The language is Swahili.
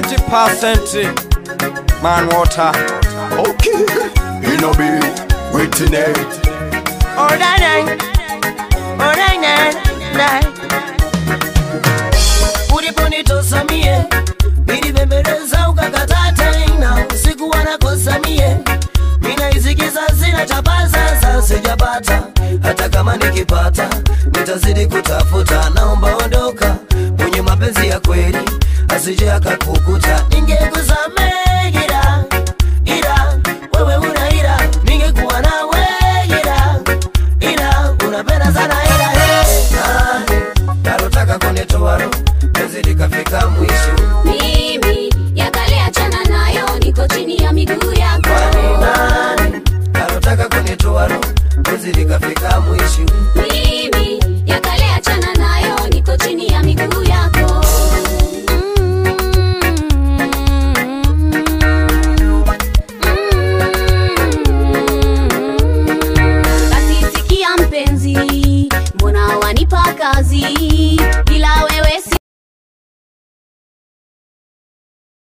20% man water. Okay, in a bit, waiting it. Oh, nine. Uliponitos samie, nilibembeleza ukakata ina. Usiku wanakosa mie, mina izikiza zina chapaza. Sasa sijapata, hata kama nikipata nitazidi kutafuta. Naomba ondoka, mwenye mapenzi ya kweli asije akakukuta. Ningekusamehe ila wewe una ila. Ningekuwa nawe ila unapenda sana ila. Nalotaka kunitoa roho, penzi likafika mwisho. Mimi ya kale achana nayo, niko chini ya miguu yako. Nalotaka kunitoa roho, penzi likafika mwisho. Mimi ya kale achana nayo, niko chini ya miguu yako. Basi sikia mpenzi, mbona wanipa kazi?